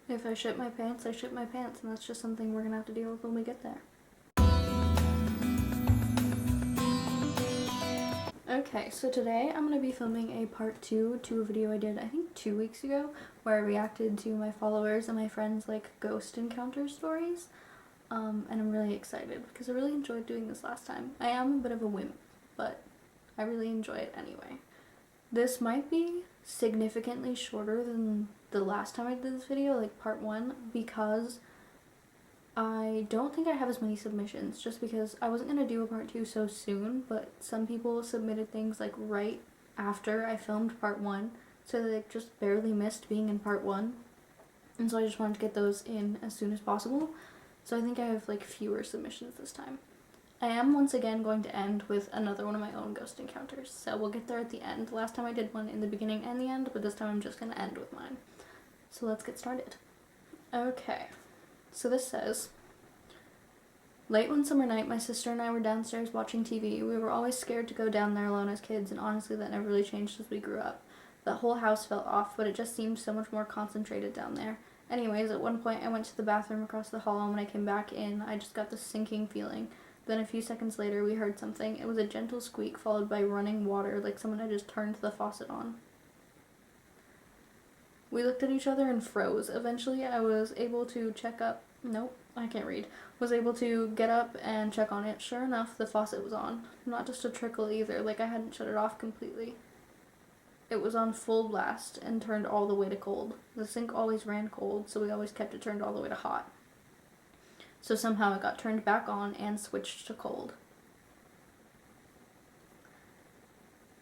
If I shit my pants, I shit my pants, and that's just something we're gonna have to deal with when we get there. Okay, so today I'm going to be filming a part 2 to a video I did, I think 2 weeks ago, where I reacted to my followers and my friends' like ghost encounter stories. And I'm really excited because I really enjoyed doing this last time. I am a bit of a wimp, but I really enjoy it anyway. This might be significantly shorter than the last time I did this video, like part 1, because I don't think I have as many submissions, just because I wasn't going to do a part 2 so soon, but some people submitted things like right after I filmed part 1, so they just barely missed being in part 1, and so I just wanted to get those in as soon as possible, so I think I have like fewer submissions this time. I am once again going to end with another one of my own ghost encounters, so we'll get there at the end. Last time I did one in the beginning and the end, but this time I'm just going to end with mine. So let's get started. Okay. So this says, late one summer night, my sister and I were downstairs watching TV. We were always scared to go down there alone as kids, and honestly that never really changed as we grew up. The whole house felt off, but it just seemed so much more concentrated down there. Anyways, at one point I went to the bathroom across the hall, and when I came back in, I just got this sinking feeling. Then a few seconds later, we heard something. It was a gentle squeak followed by running water, like someone had just turned the faucet on. We looked at each other and froze. Eventually, I was able to check up. Nope, I can't read. Was able to get up and check on it. Sure enough, the faucet was on. Not just a trickle either, like I hadn't shut it off completely. It was on full blast and turned all the way to cold. The sink always ran cold, so we always kept it turned all the way to hot. So somehow it got turned back on and switched to cold.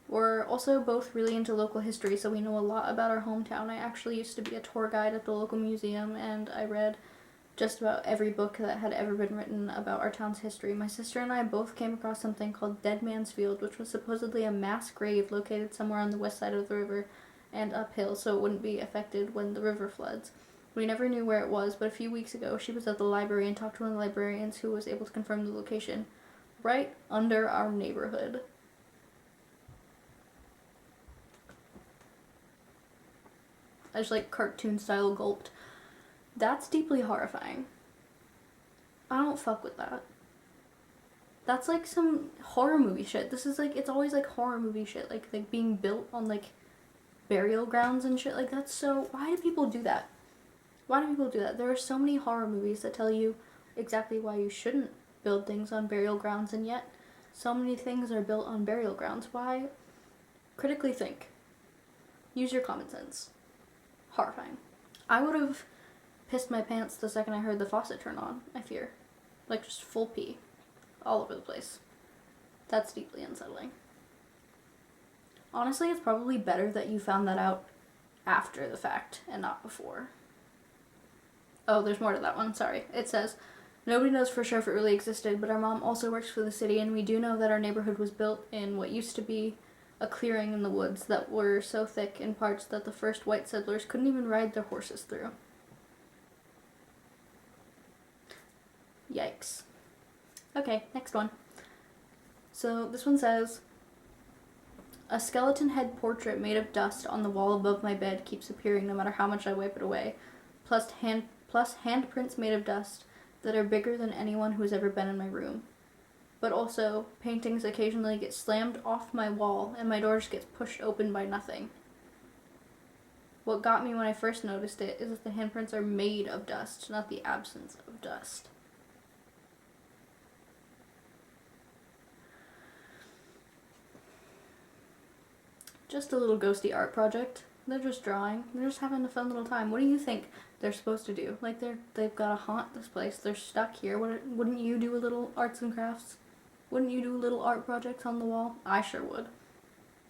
We're also both really into local history, so we know a lot about our hometown. I actually used to be a tour guide at the local museum, and I read just about every book that had ever been written about our town's history. My sister and I both came across something called Dead Man's Field, which was supposedly a mass grave located somewhere on the west side of the river and uphill, so it wouldn't be affected when the river floods. We never knew where it was, but a few weeks ago she was at the library and talked to one of the librarians who was able to confirm the location. Right under our neighborhood. I just like cartoon style gulped. That's deeply horrifying. I don't fuck with that. That's like some horror movie shit. This is like, it's always like horror movie shit, like being built on like burial grounds and shit. Like that's so, why do people do that? Why do people do that? There are so many horror movies that tell you exactly why you shouldn't build things on burial grounds, and yet so many things are built on burial grounds. Why? Critically think. Use your common sense. Horrifying. I would have pissed my pants the second I heard the faucet turn on, I fear. Like just full pee. All over the place. That's deeply unsettling. Honestly, it's probably better that you found that out after the fact and not before. Oh, there's more to that one, sorry. It says, nobody knows for sure if it really existed, but our mom also works for the city, and we do know that our neighborhood was built in what used to be a clearing in the woods that were so thick in parts that the first white settlers couldn't even ride their horses through. Yikes. Okay, next one. So this one says, a skeleton head portrait made of dust on the wall above my bed keeps appearing no matter how much I wipe it away, plus handprints made of dust that are bigger than anyone who's ever been in my room. But also, paintings occasionally get slammed off my wall and my door just gets pushed open by nothing. What got me when I first noticed it is that the handprints are made of dust, not the absence of dust. Just a little ghosty art project. They're just drawing. They're just having a fun little time. What do you think they're supposed to do? Like they've got to haunt this place. They're stuck here. Wouldn't you do a little arts and crafts? Wouldn't you do little art projects on the wall? I sure would.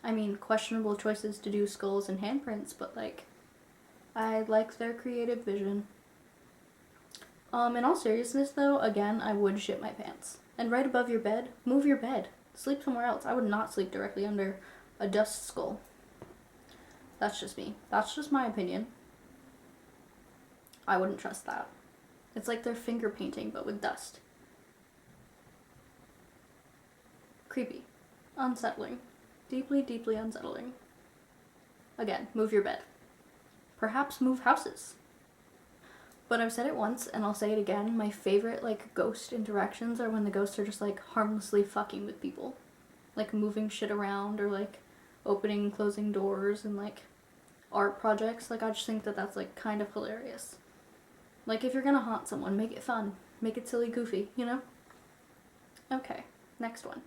I mean, questionable choices to do skulls and handprints, but like, I like their creative vision. In all seriousness though, again, I would shit my pants. And right above your bed, move your bed. Sleep somewhere else. I would not sleep directly under a dust skull. That's just me. That's just my opinion. I wouldn't trust that. It's like they're finger painting, but with dust. Creepy. Unsettling. Deeply, deeply unsettling. Again, move your bed. Perhaps move houses. But I've said it once and I'll say it again. My favorite like ghost interactions are when the ghosts are just like harmlessly fucking with people. Like moving shit around or like opening and closing doors and like art projects. Like I just think that that's like kind of hilarious. Like if you're gonna haunt someone, make it fun. Make it silly goofy, you know? Okay, next one.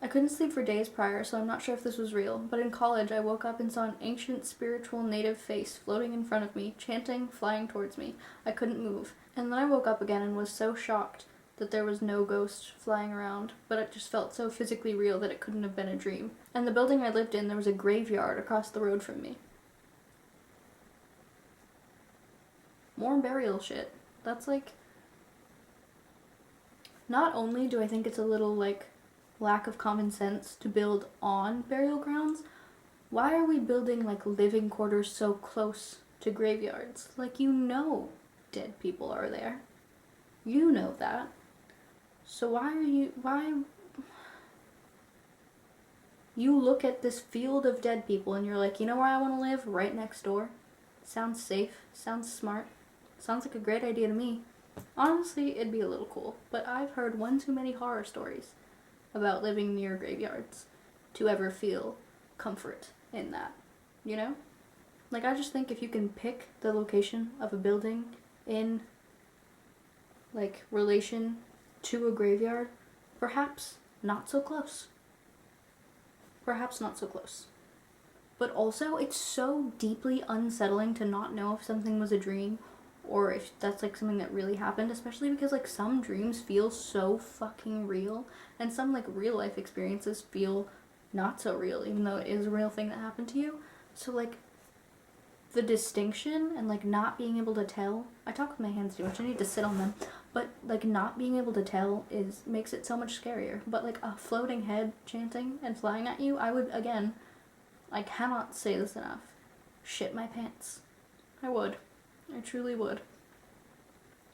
I couldn't sleep for days prior, so I'm not sure if this was real, but in college I woke up and saw an ancient spiritual native face floating in front of me, chanting, flying towards me. I couldn't move. And then I woke up again and was so shocked that there was no ghost flying around, but it just felt so physically real that it couldn't have been a dream. And the building I lived in, there was a graveyard across the road from me. More burial shit. That's like... Not only do I think it's a little, like, lack of common sense to build on burial grounds, why are we building, like, living quarters so close to graveyards? Like, you know dead people are there. You know that. So why... You look at this field of dead people and you're like, you know where I want to live? Right next door. Sounds safe. Sounds smart. Sounds like a great idea to me. Honestly, it'd be a little cool, but I've heard one too many horror stories about living near graveyards to ever feel comfort in that, you know? Like, I just think if you can pick the location of a building in, like, relation to a graveyard, perhaps not so close. Perhaps not so close. But also, it's so deeply unsettling to not know if something was a dream or if that's like something that really happened, especially because like some dreams feel so fucking real and some like real life experiences feel not so real, even though it is a real thing that happened to you. So like the distinction and like not being able to tell, I talk with my hands too much, I need to sit on them, but like not being able to tell makes it so much scarier. But like a floating head chanting and flying at you, I would, again, I cannot say this enough, shit my pants. I would. I truly would.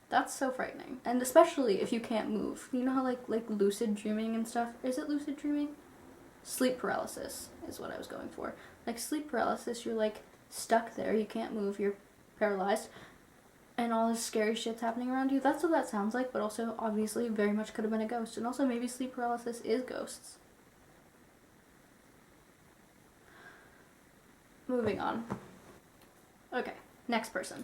That's so frightening. And especially if you can't move. You know how like lucid dreaming and stuff? Is it lucid dreaming? Sleep paralysis is what I was going for. Like sleep paralysis, you're like stuck there, you can't move, you're paralyzed, and all this scary shit's happening around you. That's what that sounds like, but also obviously very much could have been a ghost. And also maybe sleep paralysis is ghosts. Moving on. Okay, next person.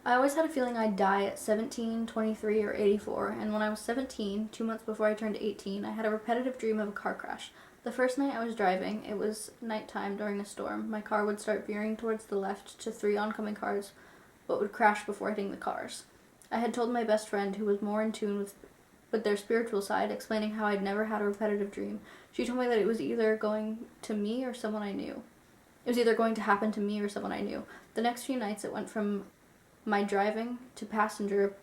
I always had a feeling I'd die at 17, 23, or 84, and when I was 17, 2 months before I turned 18, I had a repetitive dream of a car crash. The first night I was driving, it was nighttime during a storm. My car would start veering towards the left to 3 oncoming cars, but would crash before hitting the cars. I had told my best friend, who was more in tune with their spiritual side, explaining how I'd never had a repetitive dream. She told me that it was either going to me or someone I knew. It was either going to happen to me or someone I knew. The next few nights it went from my driving to passenger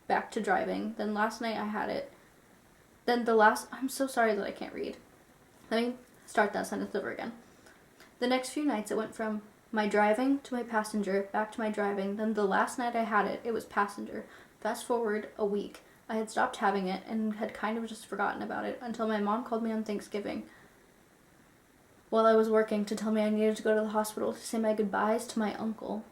back to driving. Then last night I had it. I'm so sorry that I can't read. Let me start that sentence over again. The next few nights it went from my driving to my passenger, back to my driving. Then the last night I had it, it was passenger. Fast forward a week. I had stopped having it and had kind of just forgotten about it until my mom called me on Thanksgiving while I was working to tell me I needed to go to the hospital to say my goodbyes to my uncle.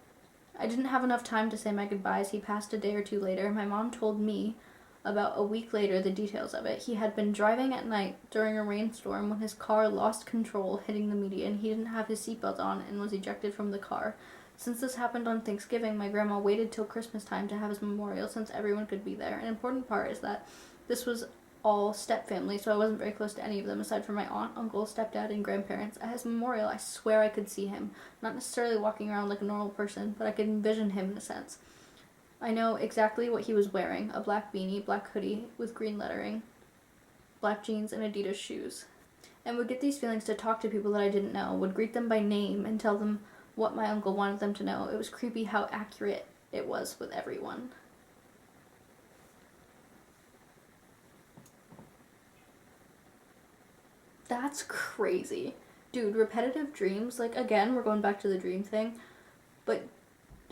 I didn't have enough time to say my goodbyes. He passed a day or two later. My mom told me about a week later the details of it. He had been driving at night during a rainstorm when his car lost control, hitting the median. He didn't have his seatbelt on and was ejected from the car. Since this happened on Thanksgiving, my grandma waited till Christmas time to have his memorial since everyone could be there. An important part is that this was all step-family, so I wasn't very close to any of them aside from my aunt, uncle, stepdad, and grandparents. At his memorial, I swear I could see him. Not necessarily walking around like a normal person, but I could envision him in a sense. I know exactly what he was wearing: a black beanie, black hoodie with green lettering, black jeans, and Adidas shoes. And would get these feelings to talk to people that I didn't know, would greet them by name and tell them what my uncle wanted them to know. It was creepy how accurate it was with everyone. That's crazy. Dude, repetitive dreams, like, again, we're going back to the dream thing, but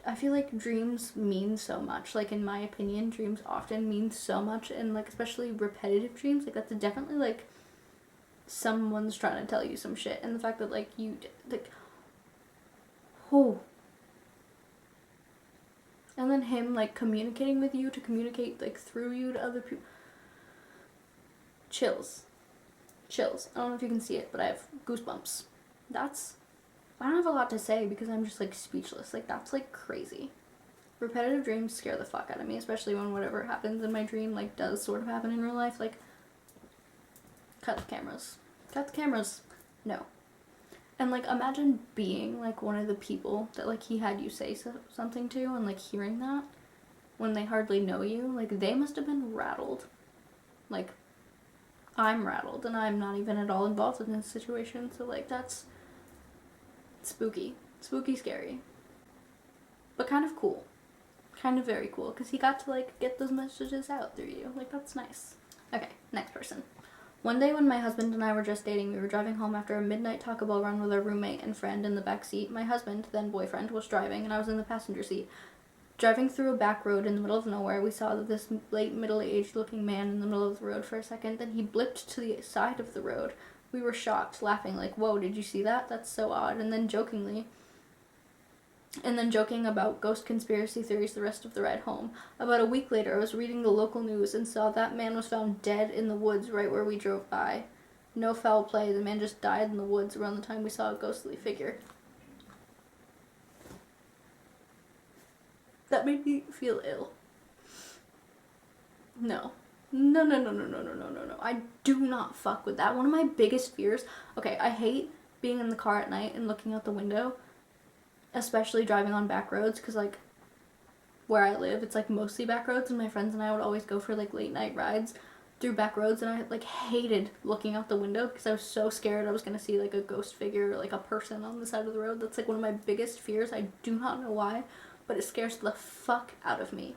I feel like dreams mean so much. Like, in my opinion, dreams often mean so much, and, like, especially repetitive dreams, like, that's definitely, like, someone's trying to tell you some shit, and the fact that, like, oh, than him, like, communicating with you to communicate, like, through you to other people. Chills. Chills. I don't know if you can see it, but I have goosebumps. I don't have a lot to say because I'm just, like, speechless. Like, that's, like, crazy. Repetitive dreams scare the fuck out of me, especially when whatever happens in my dream, like, does sort of happen in real life. Like, cut the cameras. Cut the cameras. No. And, like, imagine being, like, one of the people that, like, he had you say something to and, like, hearing that when they hardly know you. Like, they must have been rattled. Like, I'm rattled, and I'm not even at all involved in this situation, so, like, that's spooky. Spooky scary. But kind of cool. Kind of very cool, because he got to, like, get those messages out through you. Like, that's nice. Okay, next person. One day when my husband and I were just dating, we were driving home after a midnight Taco Bell run with our roommate and friend in the back seat. My husband, then boyfriend, was driving, and I was in the passenger seat. Driving through a back road in the middle of nowhere, we saw this late middle-aged looking man in the middle of the road for a second, then he blipped to the side of the road. We were shocked, laughing like, whoa, did you see that? That's so odd. And then joking about ghost conspiracy theories the rest of the ride home. About a week later, I was reading the local news and saw that man was found dead in the woods right where we drove by. No foul play, the man just died in the woods around the time we saw a ghostly figure. That made me feel ill. No. No. I do not fuck with that. One of my biggest fears... Okay, I hate being in the car at night and looking out the window, especially driving on back roads, because, like, where I live, it's, like, mostly back roads, and my friends and I would always go for, like, late night rides through back roads, and I, like, hated looking out the window because I was so scared I was going to see, like, a ghost figure or, like, a person on the side of the road. That's, like, one of my biggest fears. I do not know why, but it scares the fuck out of me.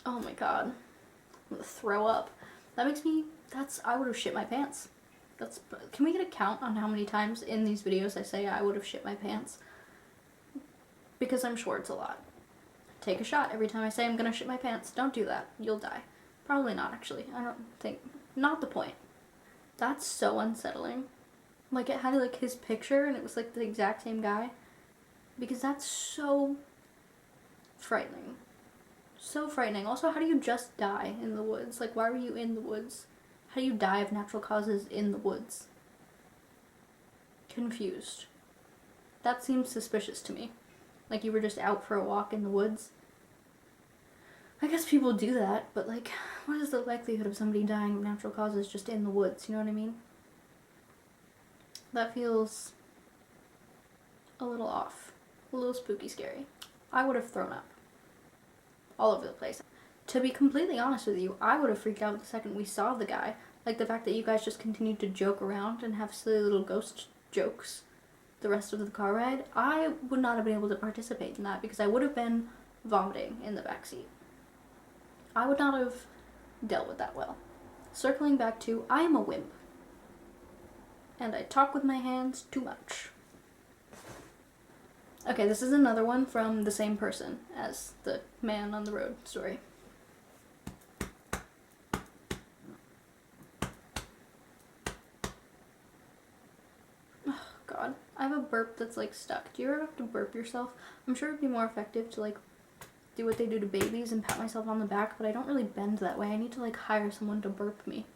Oh my god. I'm gonna throw up. That makes me... I would have shit my pants. Can we get a count on how many times in these videos I say I would have shit my pants? Because I'm sure it's a lot. Take a shot every time I say I'm gonna shit my pants. Don't do that. You'll die. Probably not, actually. I don't think... Not the point. That's so unsettling. Like, it had, like, his picture, and it was, like, the exact same guy. Because that's so frightening. So frightening. Also, how do you just die in the woods? Like, why were you in the woods? How do you die of natural causes in the woods? Confused. That seems suspicious to me. Like you were just out for a walk in the woods. I guess people do that, but, like, what is the likelihood of somebody dying of natural causes just in the woods? You know what I mean? That feels a little off. A little spooky scary. I would have thrown up. All over the place. To be completely honest with you, I would have freaked out the second we saw the guy. Like, the fact that you guys just continued to joke around and have silly little ghost jokes the rest of the car ride. I would not have been able to participate in that because I would have been vomiting in the backseat. I would not have dealt with that well. Circling back to, I am a wimp. And I talk with my hands too much. Okay, this is another one from the same person as the man on the road story. Oh, God. I have a burp that's, like, stuck. Do you ever have to burp yourself? I'm sure it'd be more effective to, like, do what they do to babies and pat myself on the back, but I don't really bend that way. I need to, like, hire someone to burp me.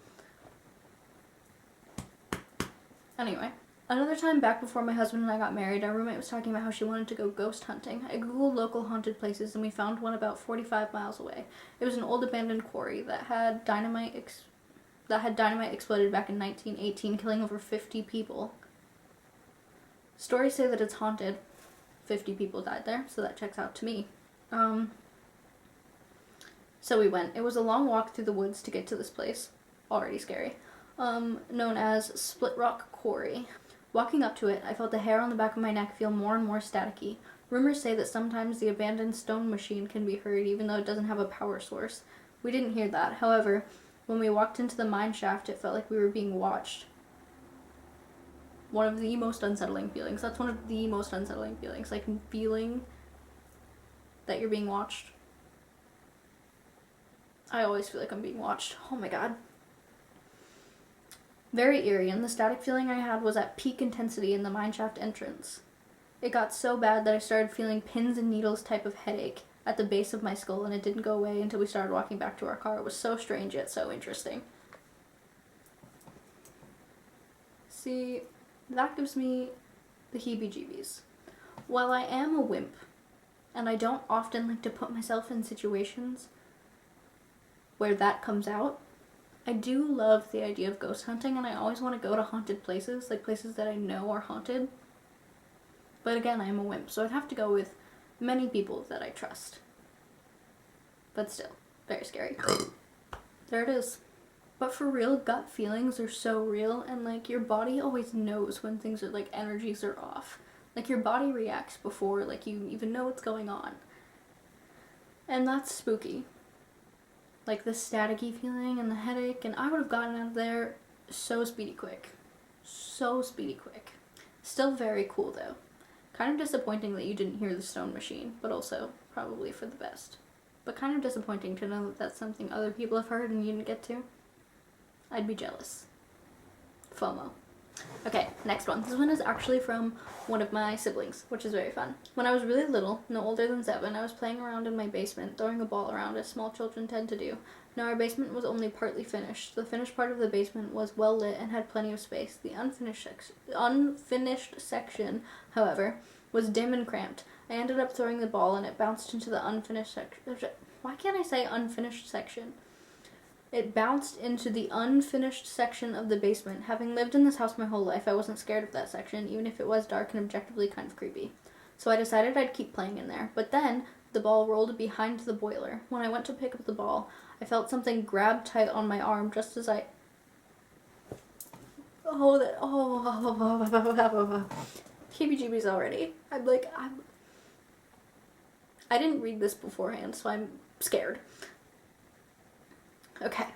Anyway. Another time back before my husband and I got married, our roommate was talking about how she wanted to go ghost hunting. I googled local haunted places and we found one about 45 miles away. It was an old abandoned quarry that had dynamite exploded back in 1918, killing over 50 people. Stories say that it's haunted. 50 people died there, so that checks out to me. So we went. It was a long walk through the woods to get to this place. Already scary. Known as Split Rock Quarry. Walking up to it, I felt the hair on the back of my neck feel more and more staticky. Rumors say that sometimes the abandoned stone machine can be heard even though it doesn't have a power source. We didn't hear that. However, when we walked into the mine shaft, it felt like we were being watched. One of the most unsettling feelings. That's one of the most unsettling feelings. Like, feeling that you're being watched. I always feel like I'm being watched. Oh my god. Very eerie, and the static feeling I had was at peak intensity in the mineshaft entrance. It got so bad that I started feeling pins and needles type of headache at the base of my skull, and it didn't go away until we started walking back to our car. It was so strange yet so interesting. See, that gives me the heebie-jeebies. While I am a wimp, and I don't often like to put myself in situations where that comes out, I do love the idea of ghost hunting, and I always want to go to haunted places, like places that I know are haunted. But again, I am a wimp, so I'd have to go with many people that I trust. But still, very scary. There it is. But for real, gut feelings are so real, and like your body always knows when things are like energies are off. Like your body reacts before like you even know what's going on. And that's spooky. Like the staticky feeling and the headache, and I would have gotten out of there so speedy quick. So speedy quick. Still very cool though. Kind of disappointing that you didn't hear the stone machine, but also probably for the best. But kind of disappointing to know that that's something other people have heard and you didn't get to. I'd be jealous. FOMO. Okay, next one. This one is actually from one of my siblings, which is very fun. When I was really little, no older than 7, I was playing around in my basement, throwing a ball around as small children tend to do. Now our basement was only partly finished. The finished part of the basement was well lit and had plenty of space. The unfinished section, however, was dim and cramped. I ended up throwing the ball and it bounced into the unfinished section. Why can't I say unfinished section? It bounced into the unfinished section of the basement. Having lived in this house my whole life, I wasn't scared of that section, even if it was dark and objectively kind of creepy. So I decided I'd keep playing in there. But then, the ball rolled behind the boiler. When I went to pick up the ball, I felt something grab tight on my arm just as I... heebie-jeebies already. I didn't read this beforehand, so I'm scared. Okay.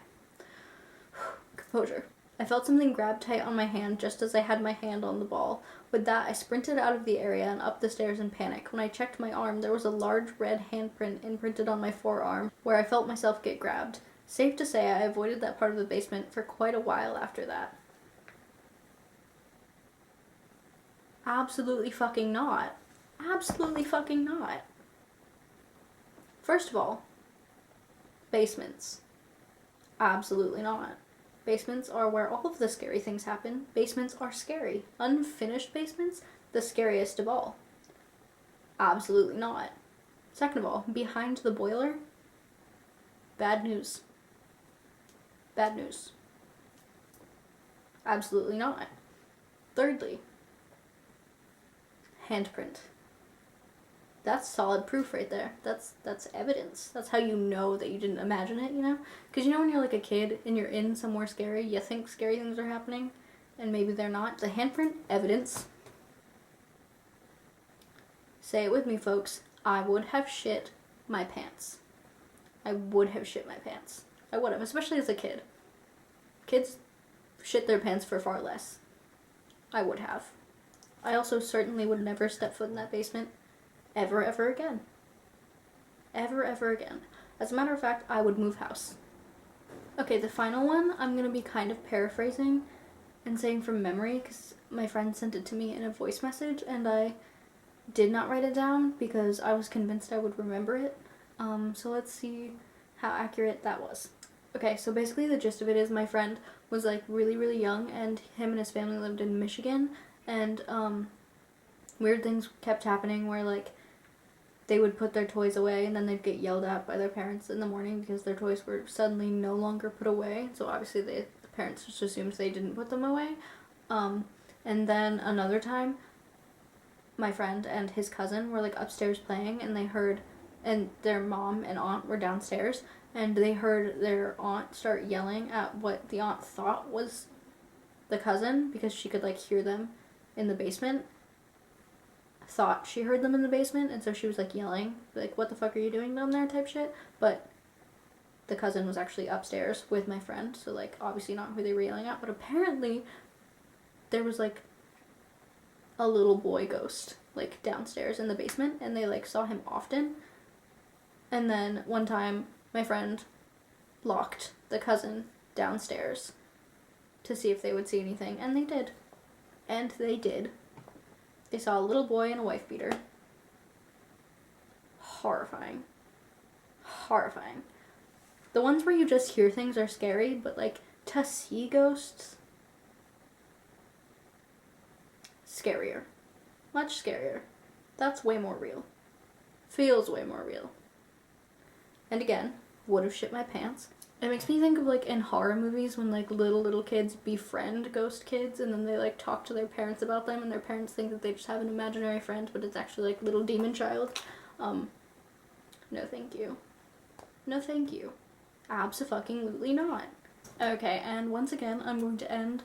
Composure. I felt something grab tight on my hand just as I had my hand on the ball. With that, I sprinted out of the area and up the stairs in panic. When I checked my arm, there was a large red handprint imprinted on my forearm, where I felt myself get grabbed. Safe to say, I avoided that part of the basement for quite a while after that. Absolutely fucking not. Absolutely fucking not. First of all, basements. Absolutely not. Basements are where all of the scary things happen. Basements are scary. Unfinished basements, the scariest of all. Absolutely not. Second of all, behind the boiler, bad news. Bad news. Absolutely not. Thirdly, handprint. That's solid proof right there. That's evidence. That's how you know that you didn't imagine it, you know? Because you know when you're like a kid and you're in somewhere scary, you think scary things are happening, and maybe they're not. The handprint, evidence. Say it with me, folks. I would have shit my pants. I would have shit my pants. I would have, especially as a kid. Kids shit their pants for far less. I would have. I also certainly would never step foot in that basement ever again. Ever again. As a matter of fact, I would move house. Okay, the final one, I'm going to be kind of paraphrasing and saying from memory because my friend sent it to me in a voice message and I did not write it down because I was convinced I would remember it. So let's see how accurate that was. Okay, so basically the gist of it is my friend was like really young and him and his family lived in Michigan and weird things kept happening where like they would put their toys away and then they'd get yelled at by their parents in the morning because their toys were suddenly no longer put away. So obviously the parents just assumed they didn't put them away. And then another time, my friend and his cousin were like upstairs playing and they heard, and their mom and aunt were downstairs and they heard their aunt start yelling at what the aunt thought was the cousin because she could like hear them in the basement. Thought she heard them in the basement and so she was like yelling like what the fuck are you doing down there type shit, but the cousin was actually upstairs with my friend, so like obviously not who they were yelling at, but apparently there was like a little boy ghost like downstairs in the basement and they like saw him often. And then one time my friend locked the cousin downstairs to see if they would see anything, and they did. They saw a little boy in a wife beater. Horrifying. Horrifying. The ones where you just hear things are scary, but like to see ghosts, scarier. Much scarier. That's way more real. Feels way more real. And again, would have shit my pants. It makes me think of like in horror movies when like little kids befriend ghost kids and then they like talk to their parents about them and their parents think that they just have an imaginary friend but it's actually like little demon child. No thank you. No thank you. Abso-fucking-lutely not. Okay, and once again I'm going to end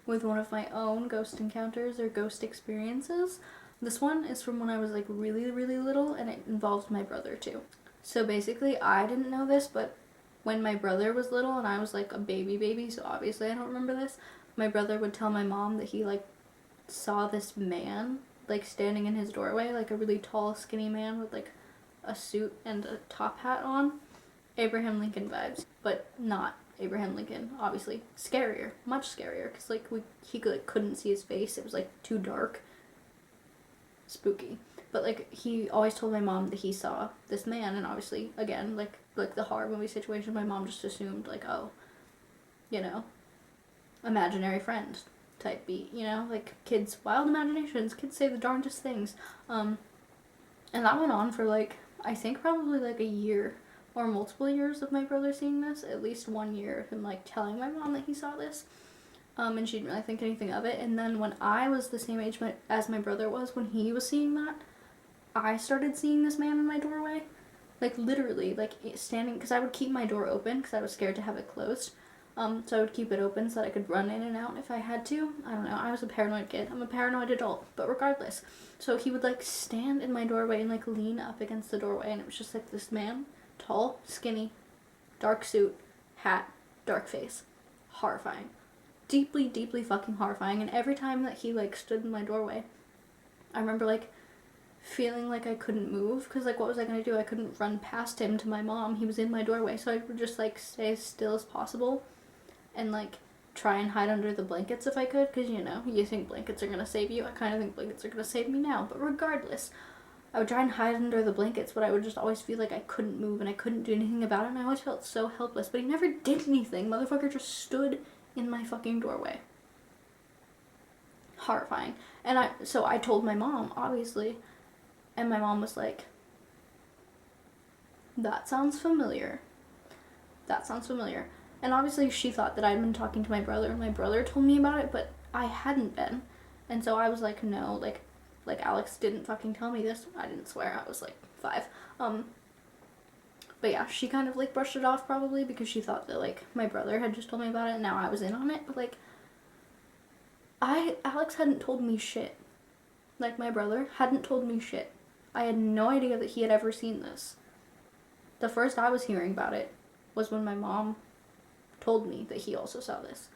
with one of my own ghost encounters or ghost experiences. This one is from when I was like really little and it involves my brother too. So basically I didn't know this, but when my brother was little and I was like a baby, so obviously I don't remember this, my brother would tell my mom that he like saw this man like standing in his doorway, like a really tall skinny man with like a suit and a top hat on. Abraham Lincoln vibes, but not Abraham Lincoln, obviously. Scarier, much scarier, because like he like, couldn't see his face, it was like too dark. Spooky. But like he always told my mom that he saw this man, and obviously again like the horror movie situation, my mom just assumed like, oh, you know, imaginary friend type beat, you know, like kids, wild imaginations, kids say the darndest things. And that went on for like I think probably like a year or multiple years of my brother seeing this, at least 1 year of him like telling my mom that he saw this. And she didn't really think anything of it. And then when I was the same age as my brother was, when he was seeing that, I started seeing this man in my doorway. Like, literally, like, standing, because I would keep my door open, because I was scared to have it closed. So I would keep it open so that I could run in and out if I had to. I don't know, I was a paranoid kid. I'm a paranoid adult, but regardless. So he would, like, stand in my doorway and, like, lean up against the doorway, and it was just, like, this man, tall, skinny, dark suit, hat, dark face. Horrifying. Deeply fucking horrifying. And every time that he like stood in my doorway, I remember like feeling like I couldn't move, because like what was I gonna do? I couldn't run past him to my mom. He was in my doorway, so I would just like stay as still as possible and like try and hide under the blankets if I could, because you know, you think blankets are gonna save you. I kind of think blankets are gonna save me now, but regardless, I would try and hide under the blankets, but I would just always feel like I couldn't move and I couldn't do anything about it, and I always felt so helpless. But he never did anything. Motherfucker just stood in my fucking doorway. Horrifying. And so I told my mom, obviously, and my mom was like, that sounds familiar. That sounds familiar. And obviously she thought that I'd been talking to my brother, and my brother told me about it, but I hadn't been. And so I was like, no, like Alex didn't fucking tell me this. I didn't swear, I was like 5. But yeah, she kind of like brushed it off probably because she thought that like my brother had just told me about it and now I was in on it. But like, Alex hadn't told me shit. Like my brother hadn't told me shit. I had no idea that he had ever seen this. The first I was hearing about it was when my mom told me that he also saw this.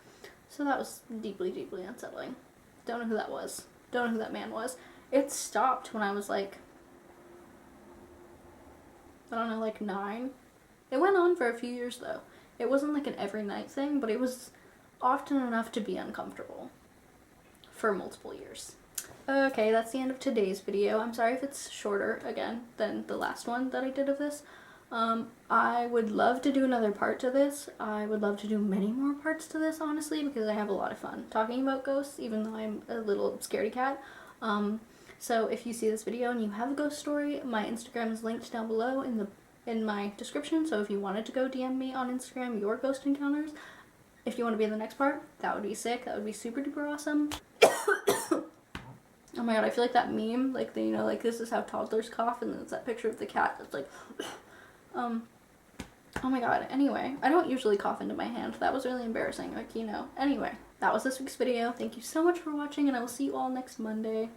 So that was deeply unsettling. Don't know who that was. Don't know who that man was. It stopped when I was like, I don't know, like 9. It went on for a few years though. It wasn't like an every night thing, but it was often enough to be uncomfortable for multiple years. Okay, that's the end of today's video. I'm sorry if it's shorter, again, than the last one that I did of this. I would love to do another part to this. I would love to do many more parts to this, honestly, because I have a lot of fun talking about ghosts, even though I'm a little scaredy cat. So if you see this video and you have a ghost story, my Instagram is linked down below in my description. So if you wanted to go DM me on Instagram your ghost encounters, if you want to be in the next part, that would be sick. That would be super duper awesome. Oh my god, I feel like that meme, like, you know, like, this is how toddlers cough, and then it's that picture of the cat that's like, oh my god, anyway, I don't usually cough into my hand. That was really embarrassing, like, you know. Anyway, that was this week's video. Thank you so much for watching, and I will see you all next Monday.